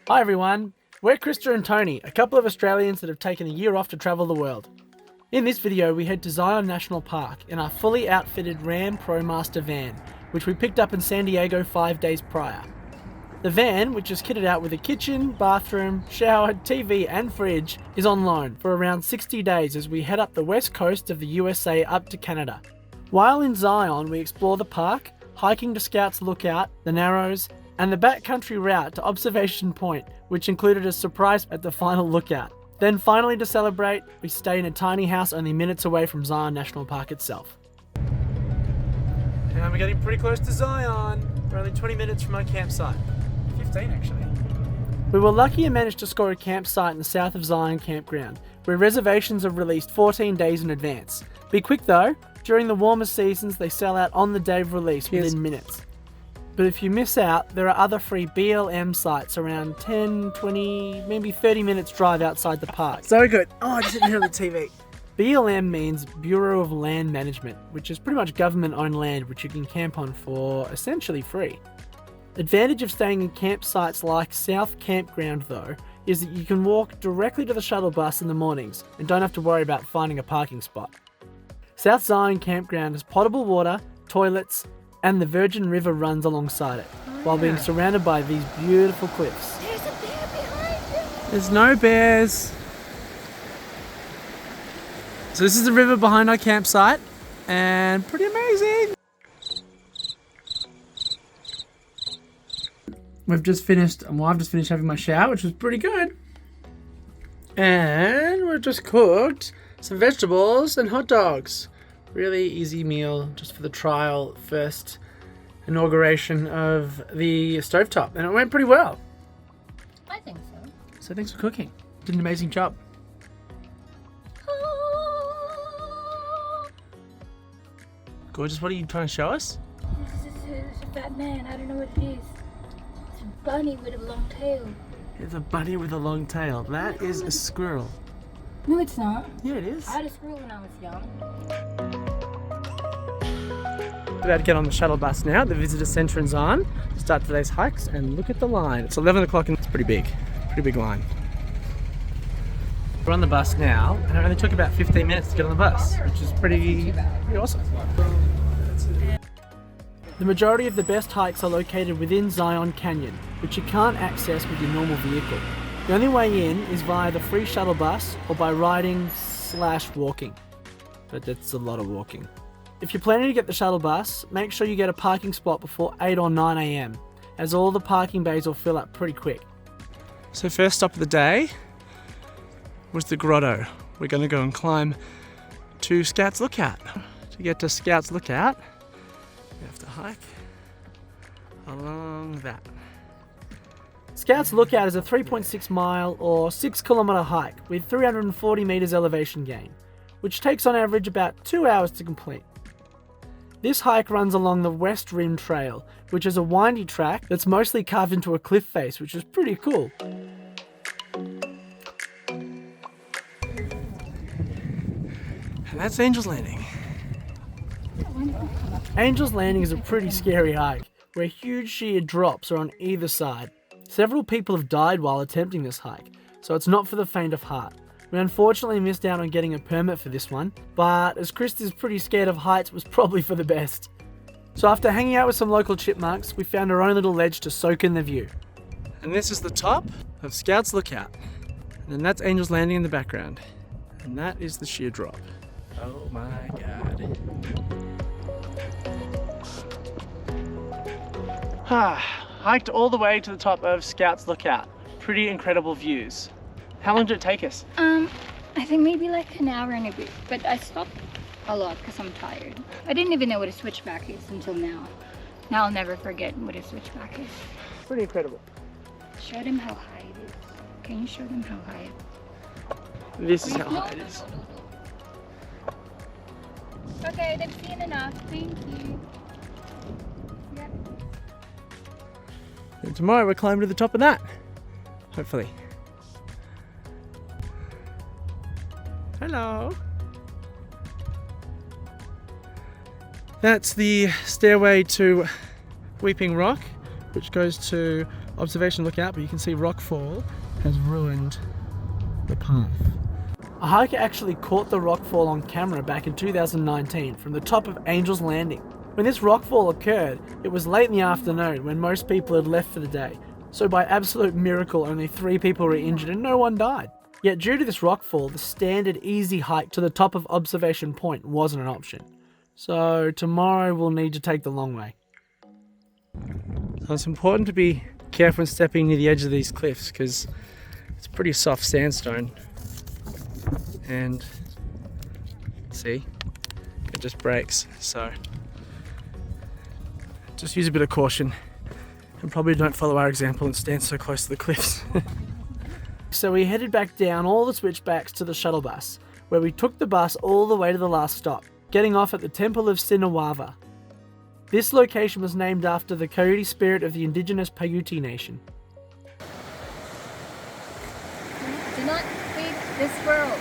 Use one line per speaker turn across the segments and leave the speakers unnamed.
Hi everyone, we're Krista and Tony, a couple of Australians that have taken a year off to travel the world. In this video we head to Zion National Park in our fully outfitted Ram ProMaster van, which we picked up in San Diego 5 days prior. The van, which is kitted out with a kitchen, bathroom, shower, TV and fridge, is on loan for around 60 days as we head up the west coast of the USA up to Canada. While in Zion we explore the park, hiking to Scouts Lookout, the Narrows, and the backcountry route to Observation Point, which included a surprise at the final lookout. Then finally, to celebrate, we stay in a tiny house only minutes away from Zion National Park itself. And we're getting pretty close to Zion. We're only 20 minutes from our campsite. 15 actually. We were lucky and managed to score a campsite in the south of Zion Campground, where reservations are released 14 days in advance. Be quick though, during the warmer seasons they sell out on the day of release within minutes. But if you miss out, there are other free BLM sites around 10, 20, maybe 30 minutes drive outside the park. So good. Oh, I just didn't hear the TV. BLM means Bureau of Land Management, which is pretty much government-owned land which you can camp on for essentially free. Advantage of staying in campsites like South Campground though, is that you can walk directly to the shuttle bus in the mornings and don't have to worry about finding a parking spot. South Zion Campground has potable water, toilets, and the Virgin River runs alongside it, while being surrounded by these beautiful cliffs.
There's a bear behind you!
There's no bears. So this is the river behind our campsite, and pretty amazing. I've just finished having my shower, which was pretty good. And we've just cooked some vegetables and hot dogs. Really easy meal just for the trial first inauguration of the stovetop, and it went pretty well.
I think so.
So thanks for cooking. Did an amazing job. Gorgeous, what are you trying to show us?
This is a fat man. I don't know what it is. It's a bunny with a long tail.
It's a bunny with a long tail. That is a squirrel.
No, it's not.
Yeah, it is.
I had a squirrel when I was young.
We're about to get on the shuttle bus now at the visitor centre in Zion to start today's hikes, and look at the line. It's 11 o'clock and it's pretty big line. We're on the bus now, and it only took about 15 minutes to get on the bus, which is pretty awesome. The majority of the best hikes are located within Zion Canyon, which you can't access with your normal vehicle. The only way in is via the free shuttle bus or by riding/walking. But that's a lot of walking. If you're planning to get the shuttle bus, make sure you get a parking spot before 8 or 9 a.m, as all the parking bays will fill up pretty quick. So first stop of the day was the grotto. We're going to go and climb to Scouts Lookout. To get to Scouts Lookout, we have to hike along that. Scouts Lookout is a 3.6 mile or 6 kilometre hike with 340 metres elevation gain, which takes on average about 2 hours to complete. This hike runs along the West Rim Trail, which is a windy track that's mostly carved into a cliff face, which is pretty cool. And that's Angel's Landing. Angel's Landing is a pretty scary hike, where huge sheer drops are on either side. Several people have died while attempting this hike, so it's not for the faint of heart. We unfortunately missed out on getting a permit for this one, but as Krista's pretty scared of heights, it was probably for the best. So after hanging out with some local chipmunks, we found our own little ledge to soak in the view. And this is the top of Scouts Lookout. And then that's Angel's Landing in the background. And that is the sheer drop. Oh my god. Hiked all the way to the top of Scouts Lookout. Pretty incredible views. How long did it take us?
I think maybe like an hour and a bit, but I stopped a lot because I'm tired. I didn't even know what a switchback is until now. Now I'll never forget what a switchback is.
Pretty incredible.
Show them how high it is. Can you show them how high it is?
This is how high it is.
Okay, they've seen enough. Thank you. Yep.
And tomorrow we're climbing to the top of that. Hopefully. Hello. That's the stairway to Weeping Rock, which goes to observation lookout, but you can see rockfall has ruined the path. A hiker actually caught the rockfall on camera back in 2019 from the top of Angel's Landing. When this rockfall occurred, it was late in the afternoon when most people had left for the day, so by absolute miracle only 3 people were injured and no one died. Yet due to this rockfall, the standard easy hike to the top of Observation Point wasn't an option. So tomorrow we'll need to take the long way. So it's important to be careful when stepping near the edge of these cliffs because it's pretty soft sandstone. And see, it just breaks, so just use a bit of caution and probably don't follow our example and stand so close to the cliffs. So we headed back down all the switchbacks to the shuttle bus, where we took the bus all the way to the last stop, getting off at the Temple of Sinawava. This location was named after the coyote spirit of the indigenous Paiute nation.
Do not feed this squirrel.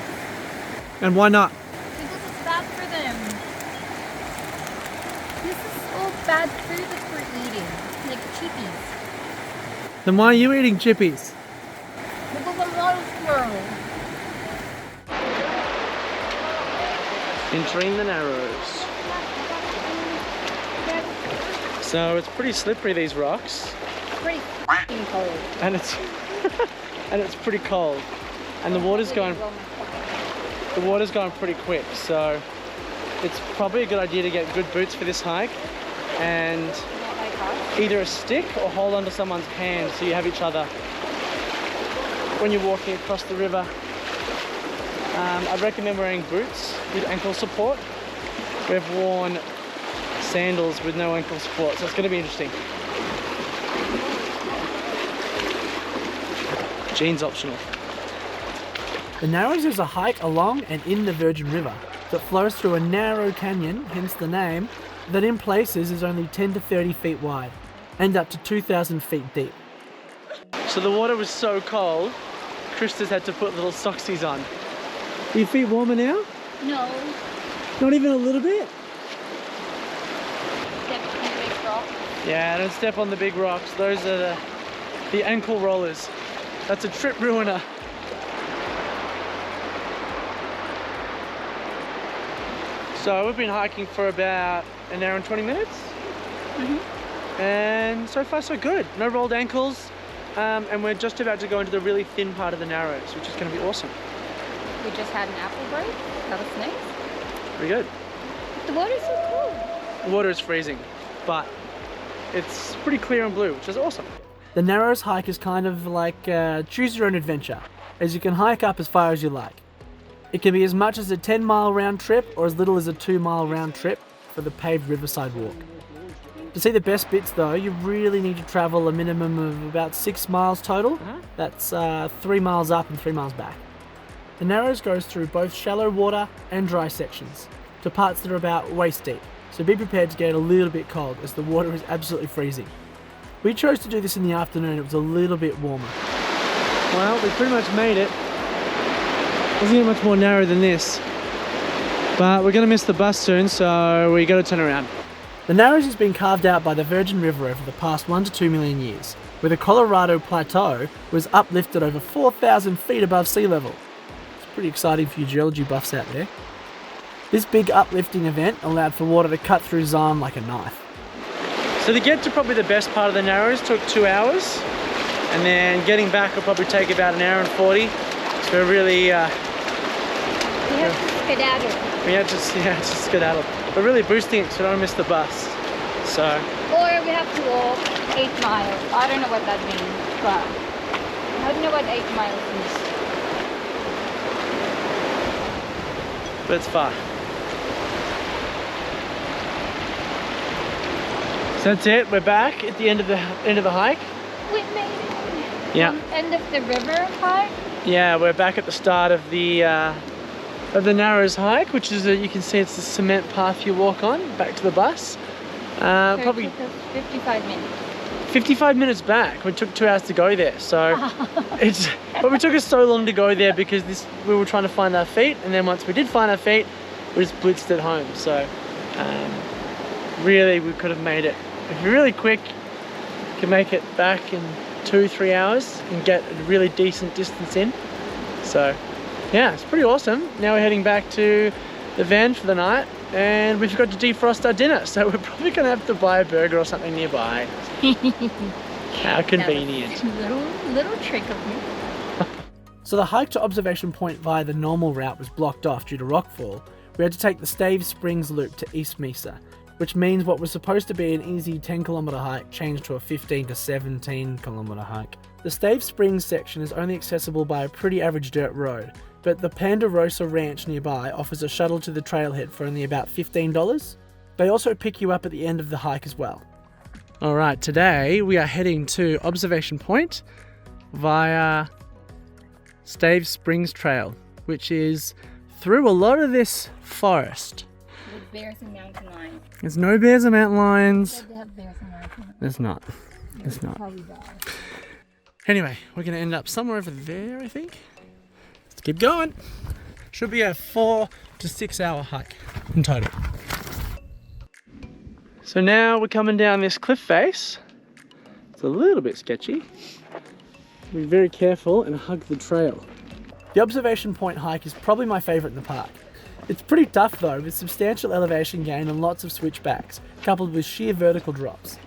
And why not?
Because it's bad for them. This is all bad food that we're eating, like chippies.
Then why are you eating chippies?
Because I'm not a squirrel.
Entering the Narrows. So it's pretty slippery, these rocks.
Pretty f***ing cold.
And it's and it's pretty cold. And the water's going pretty quick, so it's probably a good idea to get good boots for this hike and either a stick or hold onto someone's hand so you have each other when you're walking across the river. I recommend wearing boots with ankle support. We've worn sandals with no ankle support, so it's going to be interesting. Jeans optional. The Narrows is a hike along and in the Virgin River that flows through a narrow canyon, hence the name, that in places is only 10 to 30 feet wide and up to 2,000 feet deep. So the water was so cold, Krista's had to put little soxies on. Are your feet warmer now?
No.
Not even a little bit?
Step on the big rock.
Yeah, don't step on the big rocks. Those are the ankle rollers. That's a trip ruiner. So we've been hiking for about an hour and 20 minutes. And so far so good. No rolled ankles. And we're just about to go into the really thin part of the Narrows, which is going to be awesome.
We just had an apple break. That was nice.
Pretty good.
The water's so cool.
The water is freezing, but it's pretty clear and blue, which is awesome. The Narrows hike is kind of like choose your own adventure, as you can hike up as far as you like. It can be as much as a 10-mile round trip or as little as a 2-mile round trip for the paved riverside walk. To see the best bits though, you really need to travel a minimum of about 6 miles total. That's 3 miles up and 3 miles back. The Narrows goes through both shallow water and dry sections, to parts that are about waist deep, so be prepared to get a little bit cold as the water is absolutely freezing. We chose to do this in the afternoon, it was a little bit warmer. Well, we pretty much made it. Doesn't get much more narrow than this, but we're going to miss the bus soon, so we got to turn around. The Narrows has been carved out by the Virgin River over the past 1 to 2 million years, where the Colorado Plateau was uplifted over 4,000 feet above sea level. It's pretty exciting for you geology buffs out there. This big uplifting event allowed for water to cut through Zion like a knife. So to get to probably the best part of the Narrows took 2 hours, and then getting back will probably take about an hour and 40. So we're really...
We have to skedaddle.
We had to skedaddle. We're really boosting it so we don't miss the bus. So.
Or we have to walk 8 miles. I don't know what that means, but I don't know what 8 miles means.
But it's far. So that's it. We're back at the end of the hike.
We made it.
Yeah.
End of the river hike.
Yeah, we're back at the start of the Narrows hike, which is you can see it's the cement path you walk on back to the bus. Probably
it took us 55 minutes.
55 minutes back. We took 2 hours to go there, so but we took us so long to go there because we were trying to find our feet, and then once we did find our feet, we just blitzed it home. So really, we could have made it. If you're really quick, you can make it back in 2-3 hours and get a really decent distance in. So yeah, it's pretty awesome. Now we're heading back to the van for the night, and we forgot to defrost our dinner, so we're probably gonna have to buy a burger or something nearby. How convenient.
Little trick of me.
So the hike to Observation Point via the normal route was blocked off due to rockfall. We had to take the Staves Springs loop to East Mesa, which means what was supposed to be an easy 10-kilometre hike changed to a 15 to 17-kilometre hike. The Staves Springs section is only accessible by a pretty average dirt road, but the Ponderosa Ranch nearby offers a shuttle to the trailhead for only about $15. They also pick you up at the end of the hike as well. Alright, today we are heading to Observation Point via Staves Springs Trail, which is through a lot of this forest.
With bears and mountain lions.
There's no bears and mountain lions.
They have bears and mountain lions.
There's not. There's not.
Probably die.
Anyway, we're going to end up somewhere over there, I think. Let's keep going. Should be a 4 to 6 hour hike in total. So now we're coming down this cliff face. It's a little bit sketchy. Be very careful and hug the trail. The Observation Point hike is probably my favourite in the park. It's pretty tough though, with substantial elevation gain and lots of switchbacks, coupled with sheer vertical drops.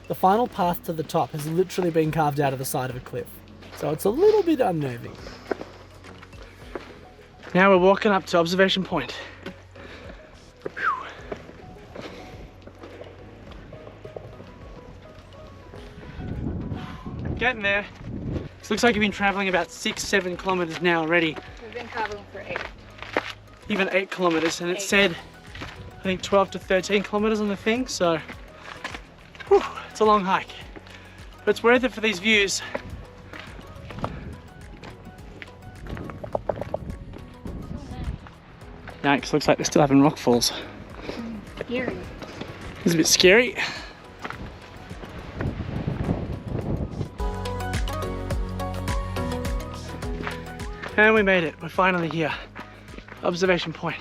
The final path to the top has literally been carved out of the side of a cliff, so it's a little bit unnerving. Now we're walking up to Observation Point. Getting there. This looks like you've been travelling about 6-7 kilometres now already.
We've been traveling for 8.
Even 8 kilometres, and it said I think 12 to 13 kilometres on the thing, so whew, it's a long hike. But it's worth it for these views. Yikes, looks like they're still having rock falls.
Scary.
It's a bit scary. And we made it, we're finally here. Observation Point.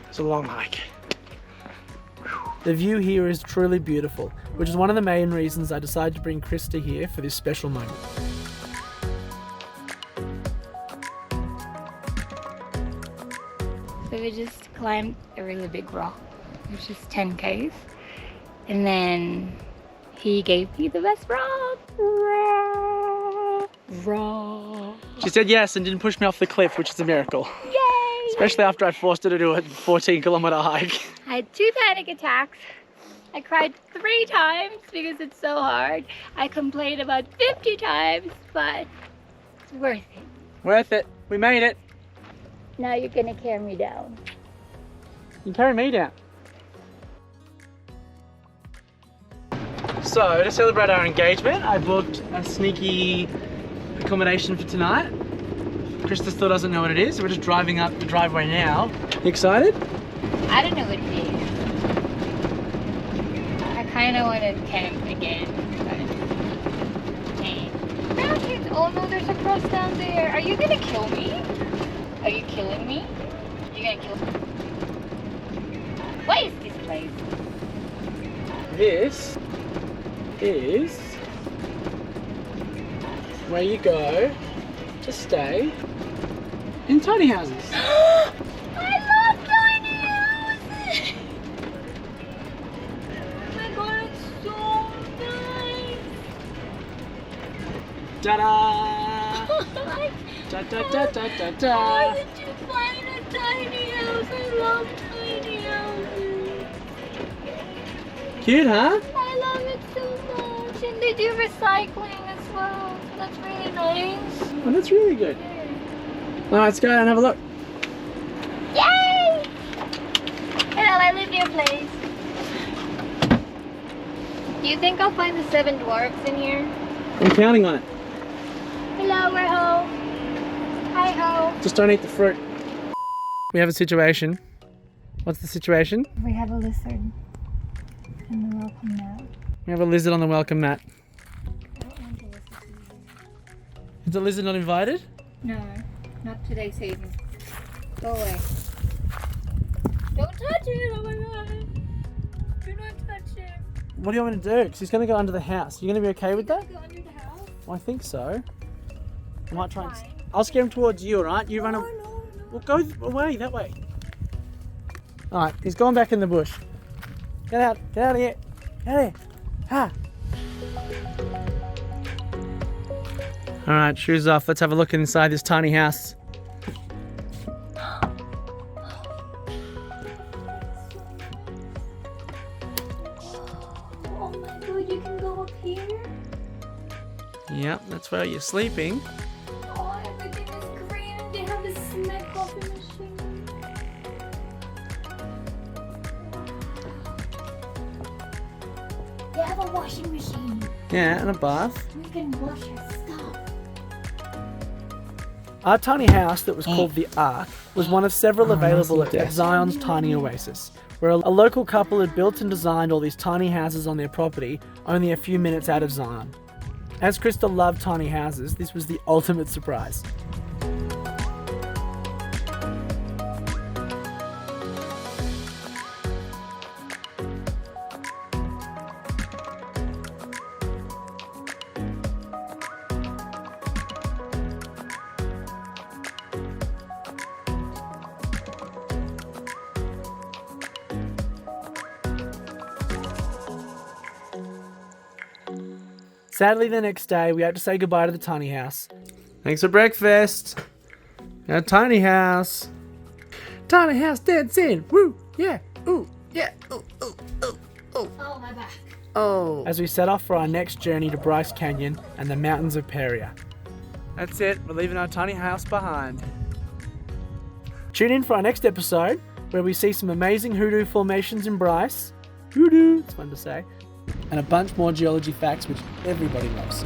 It's a long hike. The view here is truly beautiful, which is one of the main reasons I decided to bring Krista here for this special moment.
So we just climbed a really big rock, which is 10 k's, and then he gave me the best rock. Raw.
She said yes and didn't push me off the cliff, which is a miracle.
Yay!
Especially after I forced her to do a 14-kilometre hike.
I had 2 panic attacks. I cried 3 times because it's so hard. I complained about 50 times, but it's worth it.
Worth it. We made it.
Now you're gonna carry me down.
You carry me down. So, to celebrate our engagement, I booked a sneaky accommodation for tonight. Krista still doesn't know what it is. We're just driving up the driveway now. You excited?
I don't know what it is. I kind of want to camp again, but mountains. Oh no, there's a cross down there. Are you gonna kill me? Are you killing me? You're gonna kill me? What is this place?
This is where you go to stay in tiny houses.
I love tiny houses! Oh my god, it's so nice!
Ta-da! Da-da-da-da-da-da!
Why did you find a tiny house? I love tiny houses.
Cute, huh?
I love it so much. And they do recycling as well. So that's really nice.
Oh, that's really good. Alright, let's go and have a look.
Yay! Hello, I live near a place. Do you think I'll find the 7 dwarfs in here?
I'm counting on it.
Hello, we're home. Hi ho.
Just don't eat the fruit. We have a situation. What's the situation?
We have a lizard in the welcome mat.
We have a lizard on the welcome mat.
I don't want the lizard to be here.
Is the lizard not invited?
No, not today, Satan. Go away. Don't touch it! Oh my god! Do not touch it.
What do you want me to do? Because he's going to go under the house. You going to be okay with that?
Go under the house?
Well, I think so. I might try and...
Fine.
I'll scare him towards you, alright? You run...
No.
Well, go away, that way. Alright, he's gone back in the bush. Get out of here. Get out of here. Ha! Alright, shoes off. Let's have a look inside this tiny house.
Oh my god, you can go up here?
Yep, that's where you're sleeping.
Oh, everything is green and they have a snack coffee machine. They have a washing machine.
Yeah, and a bath.
We can wash our stuff.
Our tiny house that was called the Ark was one of several available at Zion's Tiny Oasis, where a local couple had built and designed all these tiny houses on their property only a few minutes out of Zion. As Krista loved tiny houses, this was the ultimate surprise. Sadly, the next day, we had to say goodbye to the tiny house. Thanks for breakfast. A tiny house. Tiny house dancing. Woo, yeah, ooh, yeah, ooh, ooh, ooh, ooh.
Oh, my back.
Oh. As we set off for our next journey to Bryce Canyon and the mountains of Peria. That's it. We're leaving our tiny house behind. Tune in for our next episode, where we see some amazing hoodoo formations in Bryce. Hoodoo, it's fun to say. And a bunch more geology facts which everybody loves.